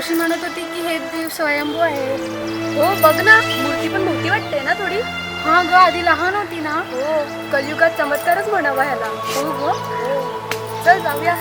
मावशी म्हणत होती की हे देव स्वयंभू आहे. हो बघ ना, मूर्ती पण मोठी वाटते ना थोडी. हा ग, आधी लहान होती ना. हो, कलियुगात चमत्कारच म्हणावा ह्याला. हो ग. चल जाऊया.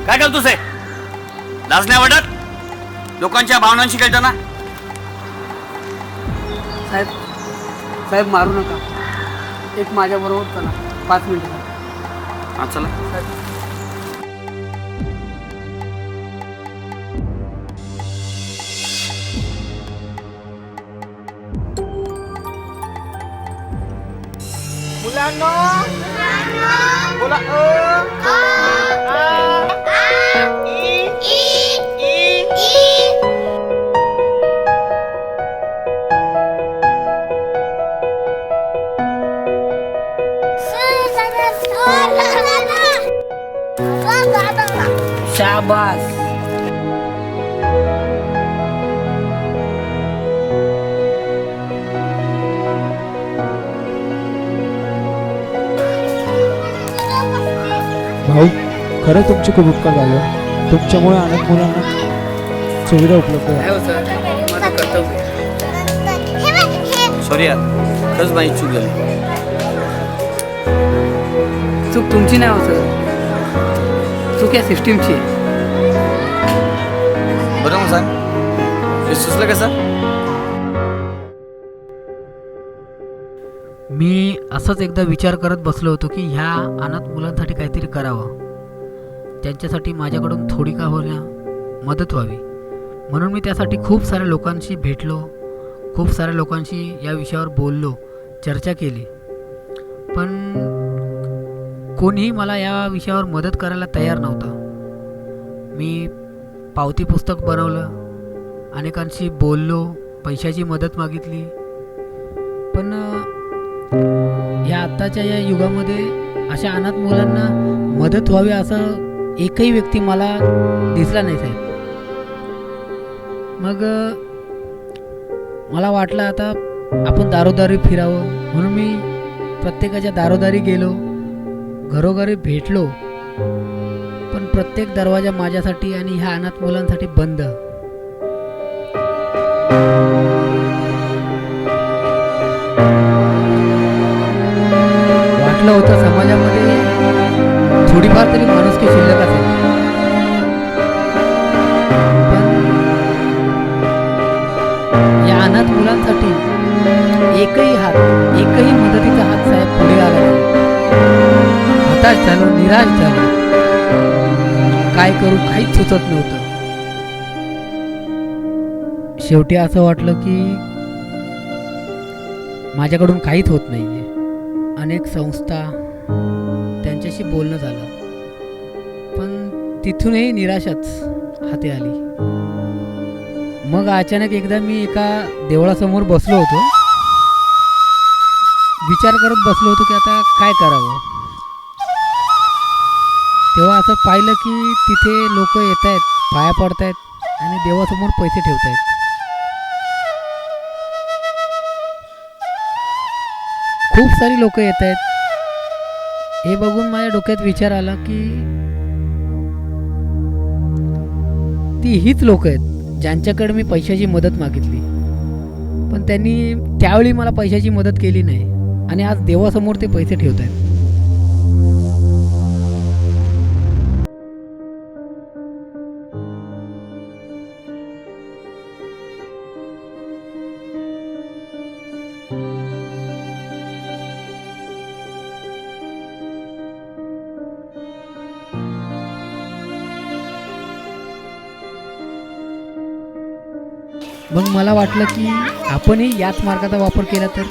काय करतोस हे? लाज नाही वाटत? लोकांच्या भावनांशी खेळताना. साहेब साहेब मारू नका. एक माझ्याबरोबर चला 5 मिनिटं. हा चला. मुलांनो बोला शाबास. खरं तुमचे खूप उपकार झाले. तुमच्यामुळे अनेक मुलांना सुविधा उपलब्ध आहे. नाही हो सर, माझं कर्तव्य आहे. सॉरी यार, खरंच माझी चूक झाली. चूक तुमची नाही हो सर, चूक या सिस्टीमची आहे. बरं मग सांग, हे सुचलं कसं? मी असंच एकदा विचार करत बसलो होतो की ह्या अनाथ मुलांसाठी काहीतरी करावं, त्यांच्यासाठी माझ्याकडून थोडी का होईना मदत व्हावी. म्हणून मी त्यासाठी खूप साऱ्या लोकांशी भेटलो, खूप साऱ्या लोकांशी या विषयावर बोललो, चर्चा केली. पण कोणीही मला या विषयावर मदत करायला तयार नव्हतं. मी पावती पुस्तक बनवलं, अनेकांशी बोललो, पैशाची मदत मागितली. पण या आत्ताच्या या युगामध्ये अशा अनाथ मुलांना मदत व्हावी असं एकही व्यक्ती मला दिसला नाही साहेब. मग मला वाटलं आता आपण दारोदारी फिरावं, म्हणून मी प्रत्येकाच्या दारोदारी गेलो, घरोघरी भेटलो. पण प्रत्येक दरवाजा माझ्यासाठी आणि ह्या अनाथ मुलांसाठी बंद. वाटलं होतं समाजामध्ये थोडीफार तरी माणुसकी शिल्लक असेल. पण या अनाथ मुलांसाठी एकही मदतीचा हात साहेब पुढे आला नाही. हताश झालो, निराश झालो. काय करू काहीच सुचत नव्हतं. शेवटी असं वाटलं की माझ्याकडून काहीच होत नाहीये. अनेक संस्था, त्यांच्याशी बोलणं झालं, पण तिथूनही निराशाच हाती आली. मग अचानक एकदा मी एका देवळासमोर बसलो होतो, विचार करत बसलो होतो की आता काय करावं. तेव्हा असं पाहिलं की तिथे लोक येत आहेत, पाया पडत आहेत आणि देवासमोर पैसे ठेवत आहेत. खूप सारी लोक येत आहेत. हे बघून माझ्या डोक्यात विचार आला की ती हीच लोक आहेत ज्यांच्याकडे मी पैशाची मदत मागितली, पण त्यांनी त्यावेळी मला पैशाची मदत केली नाही आणि आज देवासमोर ते पैसे ठेवत आहेत. मग मला वाटलं की आपणही याच मार्गाचा वापर केला तर.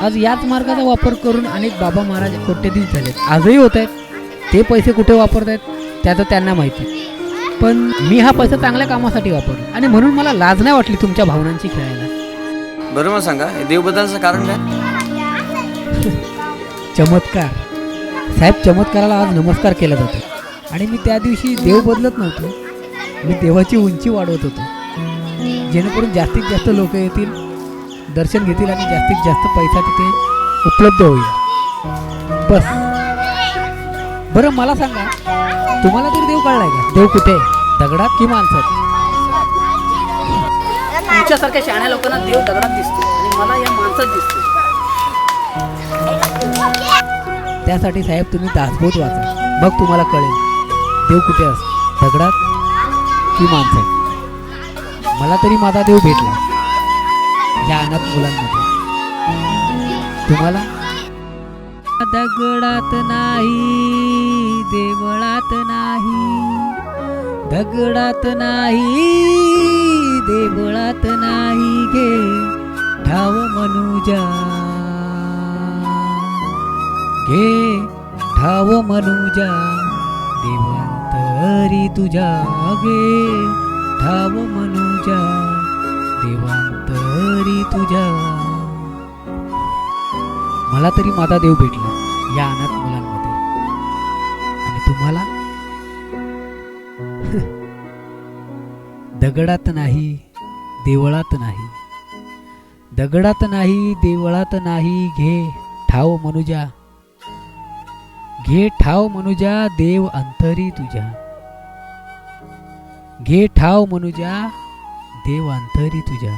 आज याच मार्गाचा वापर करून अनेक बाबा महाराज कोट्यधीश झालेत, आजही होत आहेत. ते पैसे कुठे वापरत आहेत त्याचं त्यांना माहिती. पण मी हा पैसा चांगल्या कामासाठी वापरला आणि म्हणून मला लाज नाही वाटली तुमच्या भावनांची खेळायला. बरं मग सांगा, हे देव बदलायचं कारण काय? चमत्कार साहेब, चमत्काराला आज नमस्कार केला जातो. आणि मी त्या दिवशी देव बदलत नव्हतो, मी देवाची उंची वाढवत होतो, जेणेकरून जास्तीत जास्त लोक येतील, दर्शन घेतील आणि जास्तीत जास्त पैसा तिथे उपलब्ध होईल. बस. बरं मला सांगा, तुम्हाला तरी देव कळलाय का? देव कुठे आहे, दगडात की माणसात? तुमच्यासारख्या शहाण्या लोकांना देव दगडात दिसतो आणि मला या माणसात दिसतो. त्यासाठी साहेब तुम्ही दासबोध वाचा, मग तुम्हाला कळेल देव कुठे असतो, दगडात की माणसात. मला तरी माझा देव भेटला या अनाथ मुलांमध्ये. तुम्हाला? दगडात नाही, देवळात नाही, दगडात नाही, देवळात नाही, घे ठाव मनुजा, घे ठाव मनुजा, देवांतरी तुझ्या, घे ठाव मनुजा, देवांतरी तुझ्या. मला तरी माझा देव भेटला या अनाथ मुलांमध्ये. आणि तुम्हाला? दगडात नाही, देवळात नाही, दगडात नाही, देवळात नाही, घे ठाव मनुजा, घे ठाव मनुजा देव अंतरी तुझ्या, घे ठाव मनुजा देव अंतरी तुझ्या.